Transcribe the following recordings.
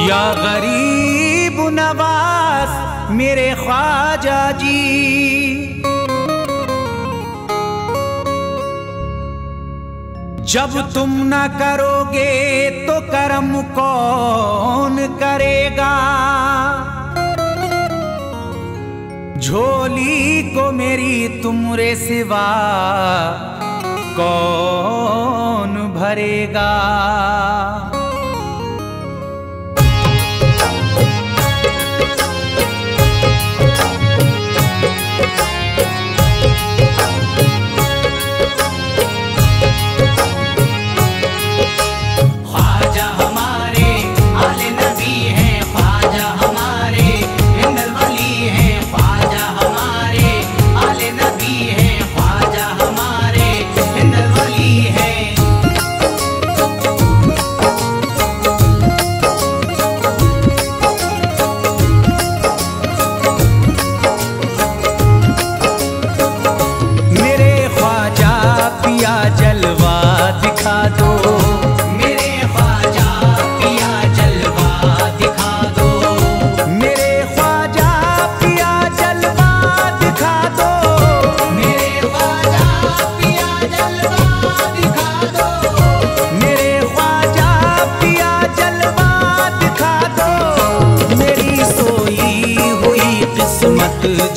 या गरीब नवाज मेरे ख्वाजा जी, जब तुम न करोगे तो करम कौन करेगा। झोली को मेरी तुमरे सिवा कौन भरेगा।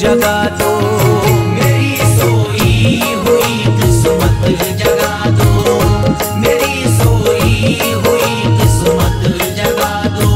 जगा दो मेरी सोई हुई किस्मत, जगा दो मेरी सोई हुई किस्मत, जगा दो।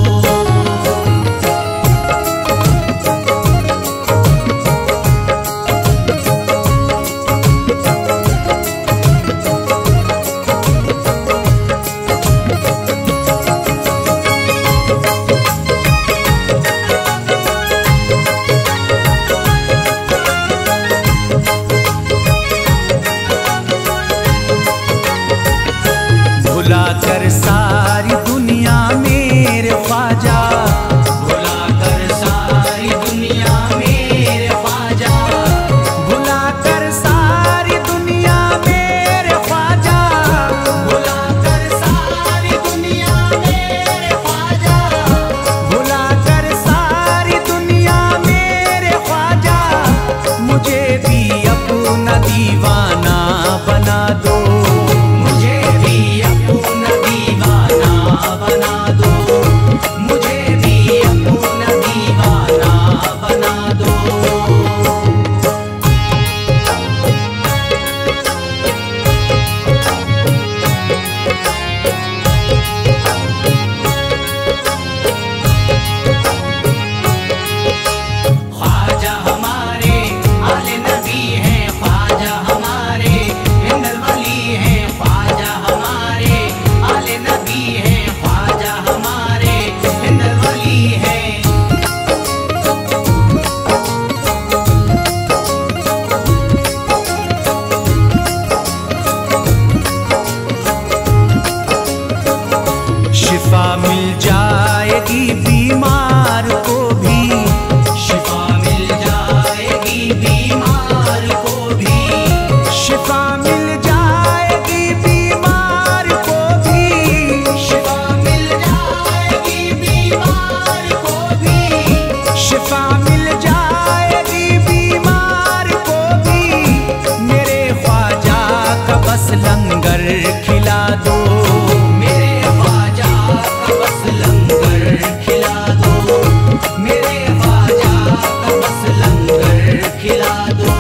भुलाकर सारी दुनिया मेरे ख्वाजा, भुलाकर सारी दुनिया मेरे ख्वाजा, भुलाकर सारी दुनिया मेरे ख्वाजा, भुलाकर सारी दुनिया मेरे ख्वाजा, भुलाकर सारी दुनिया मेरे ख्वाजा, मुझे भी अपना दीवाना बना दो। बना दो मुझे भी अपना दीवाना बना दो। ख्वाजा हमारे आले नबी हैं, ख्वाजा हमारे हिंदल वली हैं, ख्वाजा हमारे आले नबी हैं, ख्वाजा हमारे हिंदल वली हैं। शिफा मिल जाएगी बीमार को भी, शिफा मिल जाएगी बीमार को भी, शिफा मिल जाएगी बीमार को भी, शिफा मिल जाएगी बीमार को भी, शिफा मिल जाएगी बीमार को भी। मेरे ख्वाजा का बस लंगर खिला दो, मेरे ख्वाजा का बस लंगर खिला दो, मेरे ख्वाजा का बस लंगर खिला दो।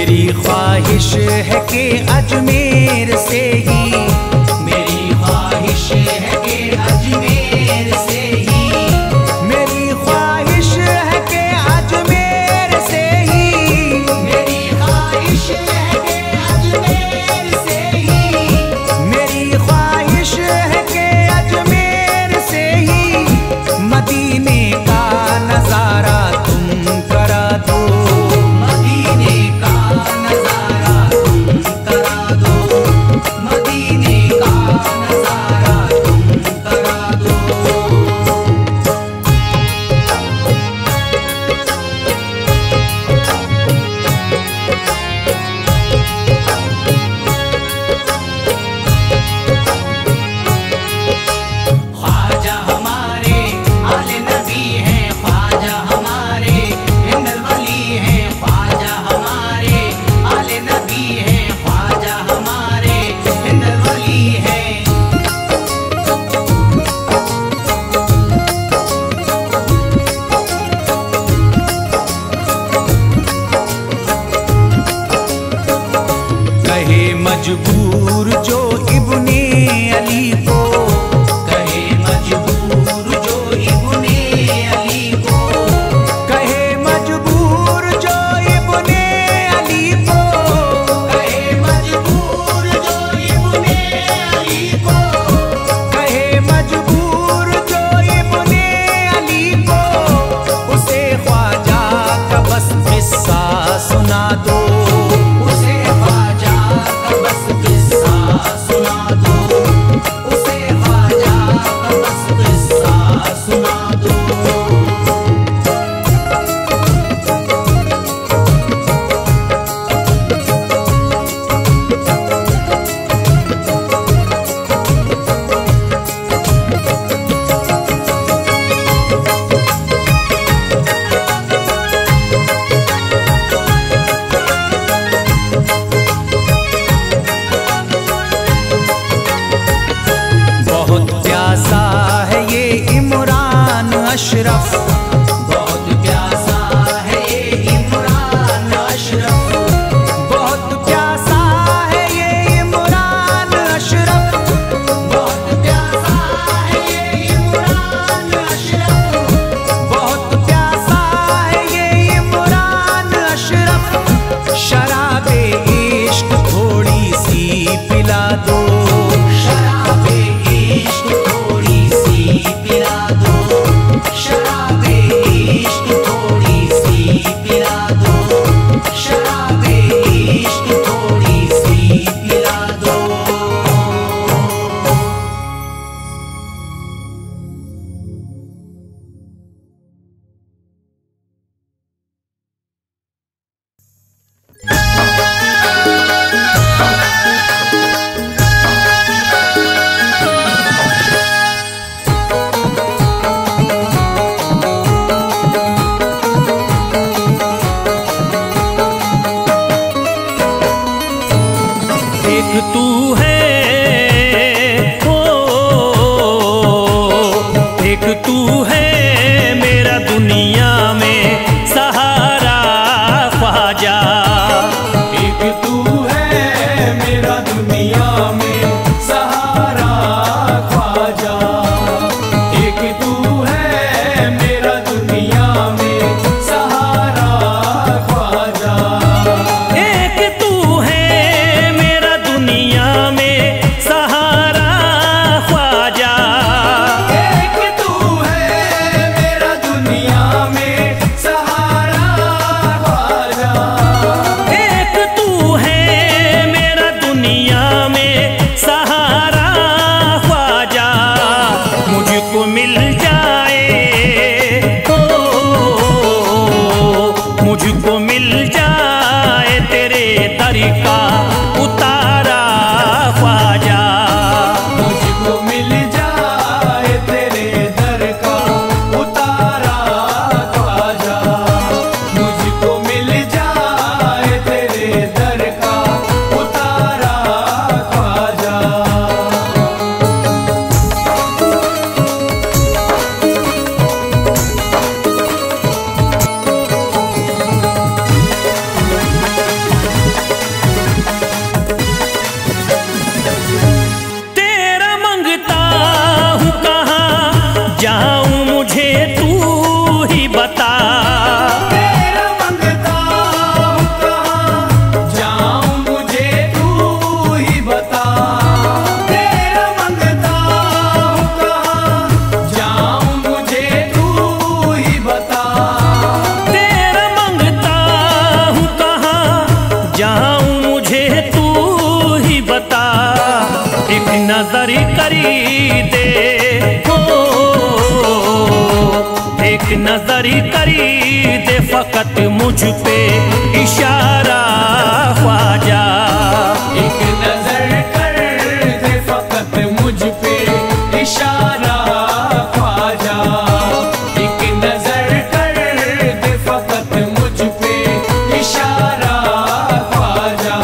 मेरी ख्वाहिश है कि अजमेर से ही, मेरी ख्वाहिश है कि अजमेर से ही, मेरी ख्वाहिश है कि अजमेर से ही, मेरी ख्वाहिश है कि अजमेर से ही, मेरी ख्वाहिश है कि अजमेर से ही मदीने का नजारा तुम करा दो, मदीने का नजारा तुम करा दो, मदीने का नजारा तुम करा दो। ख्वाजा हमारे आले नबी हैं, ख्वाजा हमारे हिंदल वली हैं, ख्वाजा हमारे आले नबी हैं, ख्वाजा हमारे हिंदल वली हैं। कहे मजबूर जो इब्ने अली को, कहे मजबूर जो इब्ने अली को, कहे मजबूर जो इब्ने अली को, कहे मजबूर जो इब्ने अली को, कहे मजबूर जो इब्ने अली को, उसे ख्वाजा का बस किस्सा सुना दो, उसे ख्वाजा का बस किस्सा सुना दो, उसे ख्वाजा का बस किस्सा सुना दो। बहुत प्यासा है ये इमरान अशरफ, बहुत प्यासा है ये इमरान अशरफ, बहुत प्यासा है ये इमरान अशरफ, बहुत प्यासा है ये इमरान अशरफ, बहुत प्यासा है ये इमरान अशरफ, शराबे इश्क थोड़ी सी पिला दो, शराबे इश्क थोड़ी सी पिला दो, शराबे इश्क थोड़ी सी पिला दो, शराबे इश्क थोड़ी सी पिला दो। एक तू है ओ, एक तू है मेरा दुनिया में सहारा ख्वाजा, एक तू है मेरा दुनिया में सहारा ख्वाजा, एक तू है मेरा दुनिया में सहारा ख्वाजा, एक तू है मेरा दुनिया में सहारा ख्वाजा, एक तू है मेरा दुनिया में सहारा ख्वाजा, एक तू है मेरा दुनिया में सहारा ख्वाजा, मुझको मिल जाए ओ, मुझको मिल जाए तेरे दर का उतारा ख्वाजा, मुझको मिल जाए तेरे दर का उतारा ख्वाजा, मुझको मिल जाए तेरे दर का उतारा ख्वाजा। करी दे, एक नजरी करी दे फकत मुझ पे इशारा ख्वाजा। एक नजर कर दे फकत मुझ पे इशारा ख्वाजा। एक नजर कर दे फकत मुझ पे इशारा ख्वाजा।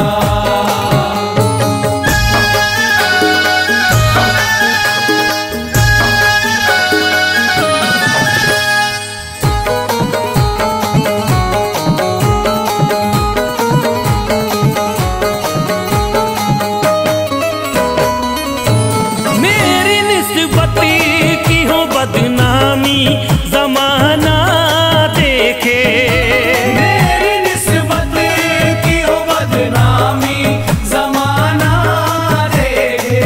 मेरी निस्बती की हो बदनामी जमाना देखे, मेरी निस्बत की हो बदनामी जमाना देखे।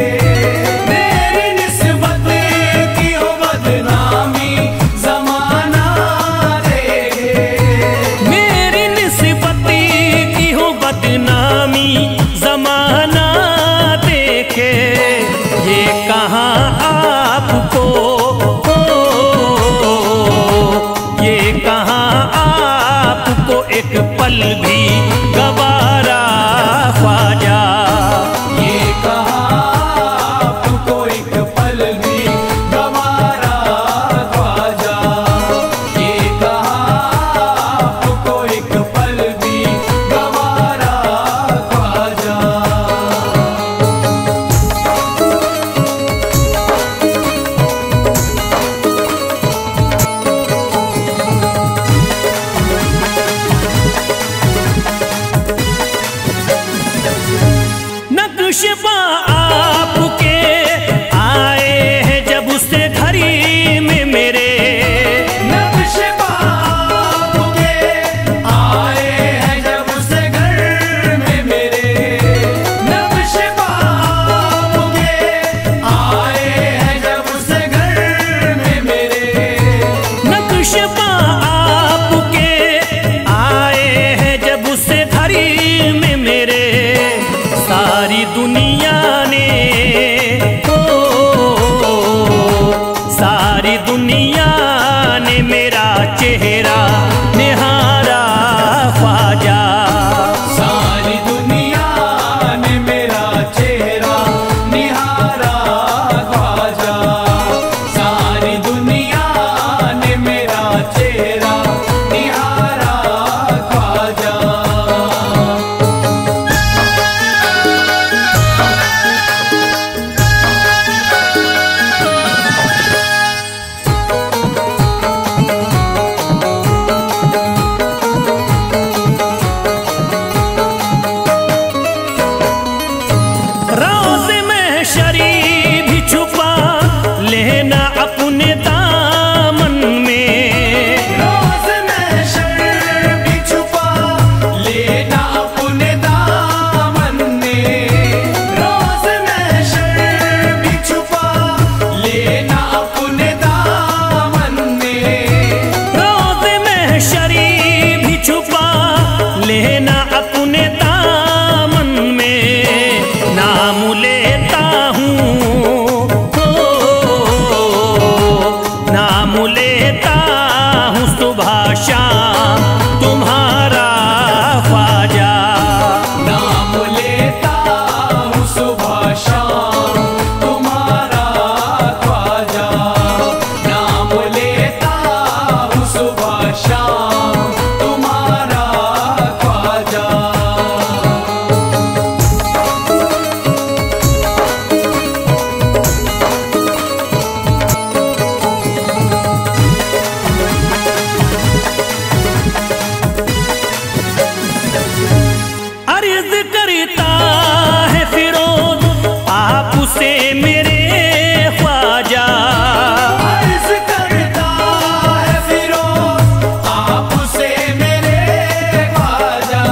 मेरी निस्बत की हो बदनामी जमाना देखे। मेरी निस्बती की हो बदनामी जमाना देखे। ये कहाँ आपको, ये कहाँ आपको एक पल भी गवारा ख्वाजा। ये कहाँ आपको एक पल भी गवारा ख्वाजा। ये कहाँ आपको एक पल भी गवारा ख्वाजा। नक्शबा आपके आए हैं जब से घड़ी में मेरे, नक्शबा आपके आए हैं जब से घर में मेरे। नक्शबा आपके आए हैं जब से घर में मेरे। नक्शबा आपके आए हैं जब से घड़ी में मेरे। सारी दुनिया ने, सारी दुनिया ने मेरा चेहरा निहारा ख्वाजा। सारी दुनिया ने मेरा चेहरा निहारा ख्वाजा। सारी दुनिया ने मेरा चेहरा निहारा ख्वाजा। रोज़ में शरी भी छुपा लेना अपने दामन में। रोज़ में शर भी छुपा लेना अपने दामन में। रोज़ में शर भी छुपा लेना अपने दामन में। रोज़ में शरी भी छुपा लेना अपने दामन में। नाम लेता हूँ, नाम लेता हूँ सुबह शाम तुम्हारा ख्वाजा। नाम लेता हूँ सुबह शाम तुम्हारा ख्वाजा। नाम लेता हूँ सुबह शाम तुम्हारा ख्वाजा। अर्ज करता है फिरोज आपसे मेरे ख्वाजा। अर्ज करता है फिरोज आपसे मेरे ख्वाजा।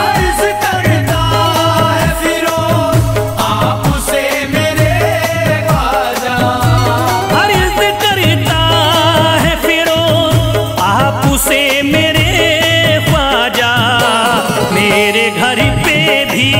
अर्ज करता है फिरोज आपसे मेरे ख्वाजा। अर्ज करता है फिरोज आपसे मेरे ख्वाजा। मेरे घर पे भी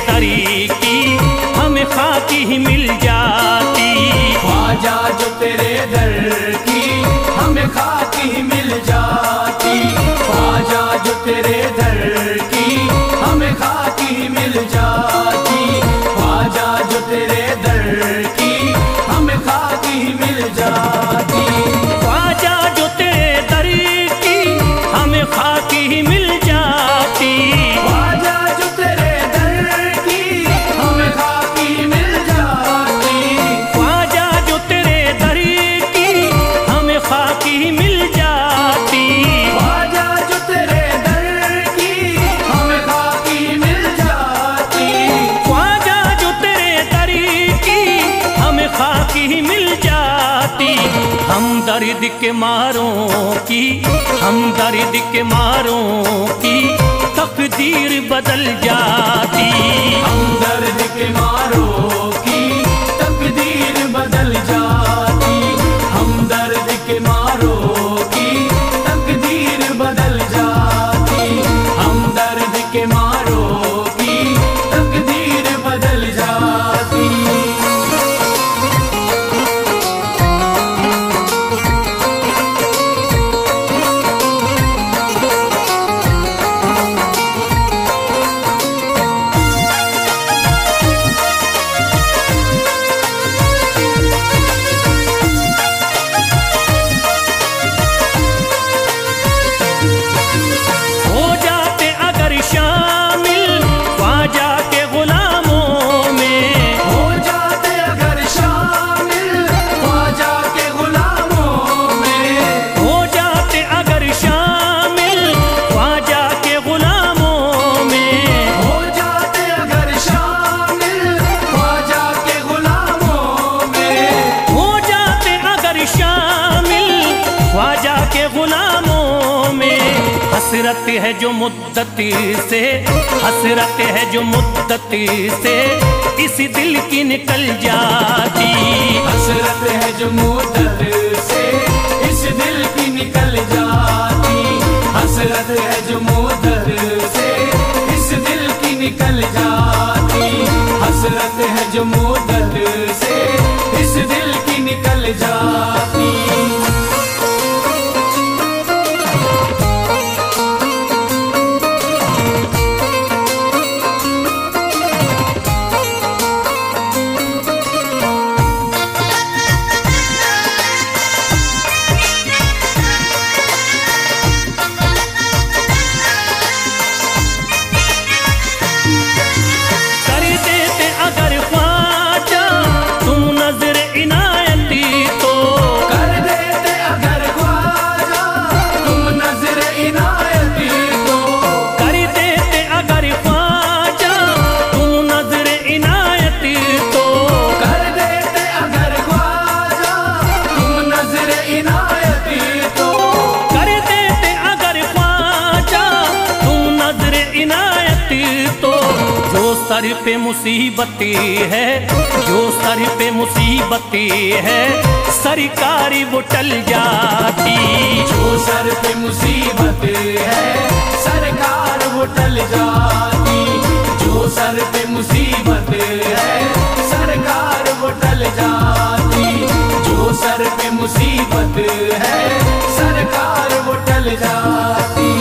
दरी की हमें खाकी ही मिल जाती। ख्वाजा जो तेरे दर की हमें खाकी ही मिल जाती। ख्वाजा जो तेरे दर की हमें खाकी ही मिल जाती। ख्वाजा जो तेरे दर की हमें खाकी ही मिल जाती। ख्वाजा जो तेरे दर की हमें खाकी ही मिल जाती। ख्वाजा जो तेरे दर की हमें खाकी मिल जाती। ख्वाजा जो तेरे दर की हमें खाकी ही मिल जाती। ख्वाजा जो तेरे दर की हमें खाकी मिल जाती। ख्वाजा जो तेरे दर की हमें खाकी ही मिल जाती। हम दर्द के मारों की, हम दर्द के मारों की तकदीर बदल जाती। हम दर्द के मारों की तकदीर बदल जाती। हम दर्द के मारों की तकदीर बदल जाती। हम दर्द के मारों की तकदीर बदल जाती। हो जाते अगर शामिल ख्वाजा के गुलामों में। हो जाते अगर शामिल ख्वाजा के गुलामों में। हो जाते अगर शामिल ख्वाजा के गुलामों में। हो जाते अगर शामिल ख्वाजा के गुलामों में। हो जाते अगर शामिल ख्वाजा के गुलामों में। हसरत है जो मुद्दती से, हसरत है जो मुद्दती से इस दिल की निकल जाती। हसरत है जो मुद्दत से इस दिल की निकल जाती। हसरत है जो मुद्दत से इस दिल की निकल जाती। हसरत है जो मुद्दत से इस दिल की निकल जाती। कर देते अगर ख्वाजा तुम नजर इनायती तो। कर देते अगर ख्वाजा तुम नजर इनायती तो। कर देते अगर ख्वाजा तुम नजर इनायती तो। कर देते अगर ख्वाजा तुम नजर इनायती तो। कर देते अगर ख्वाजा तुम नजर इनायती तो। जो सर पे मुसीबती है, जो सर पे मुसीबती है सरकारी वो टल जाती। जो सर पे मुसीबत है सरकार वो टल जाती। जो सर पे मुसीबत है सरकार वो टल जाती। जो सर पे मुसीबत है सरकार वो टल जाती।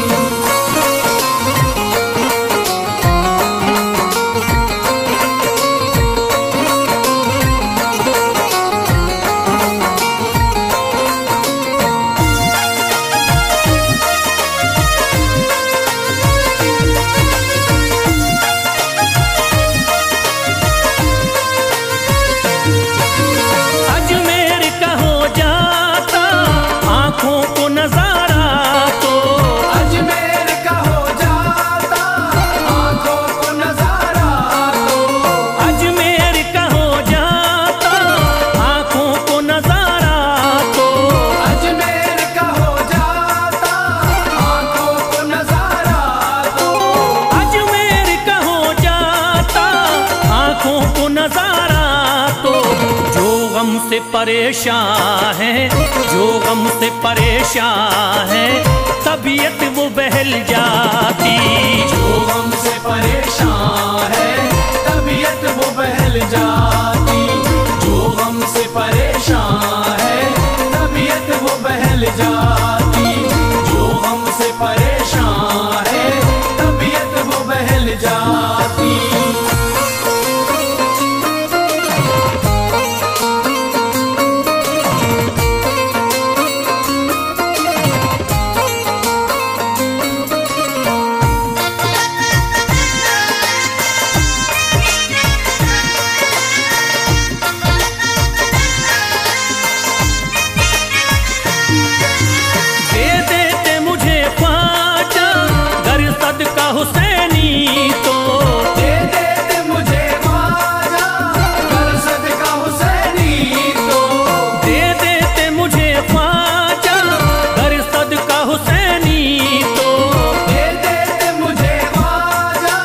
अजमेर का हो जाता आंखों को नजारा तो। अजमेर का हो जाता आंखों को नजारा तो। अजमेर का हो जाता आंखों को नजारा तो। अजमेर का हो जाता आंखों को नजारा तो। अजमेर का हो जाता आंखों को नजारा तो। जो गम से परेशान है, जो गम से परेशान है तबीयत वो बहल जाती। जो गम से परेशान है जाती। जो हमसे परेशान है तबीयत वो बहल जाती। हुसैनी तो दे देते मुझे ख्वाजा कर सदका हुसैनी तो। दे देते मुझे ख्वाजा कर सदका हुसैनी तो। दे देते मुझे ख्वाजा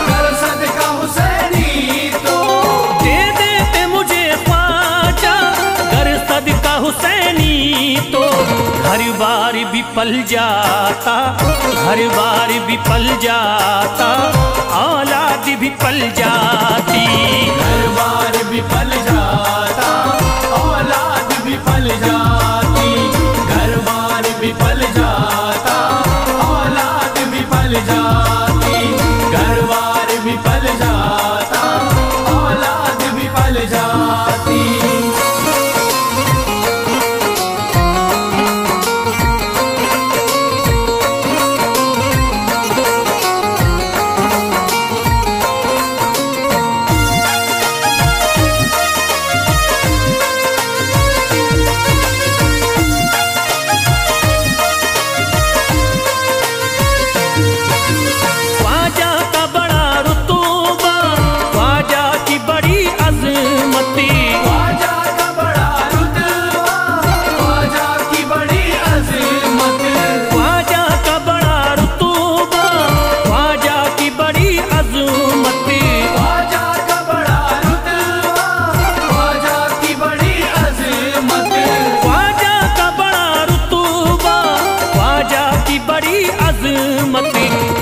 कर सदका हुसैनी तो। दे देते मुझे ख्वाजा कर सदका हुसैनी तो। घर बार भी पल जाता, घर बार भी पल जाता, औलाद भी पल जाती। घर बार भी पल जाता, औलाद भी पल जाती। घर बार भी पल जाता, औलाद भी पल जाती। घर बार भी पल जाता, औलाद भी पल जाती।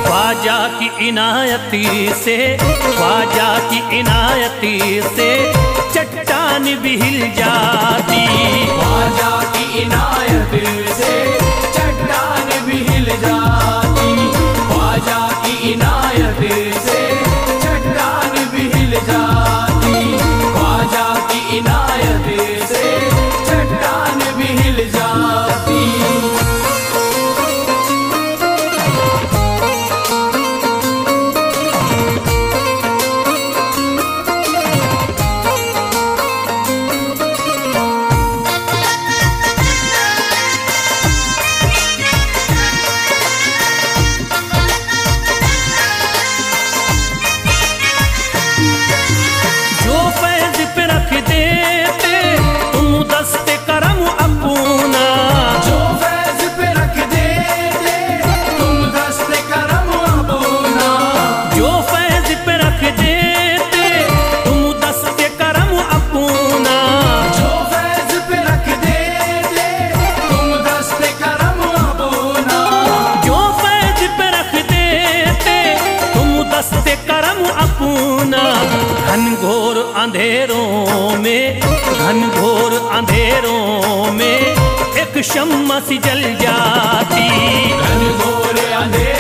ख्वाजा की इनायती से, ख्वाजा की इनायती से चट्टान भी हिल जाती। ख्वाजा की इनायत से चट्टान भी हिल जाती। ख्वाजा की इनायत से चट्टान भी हिल जाती। ख्वाजा की इनायत से चट्टान भी हिल जाती। घनघोर अंधेरों में, घनघोर अंधेरों में एक शम्मा सी जल जाती। घनघोर अंधेरों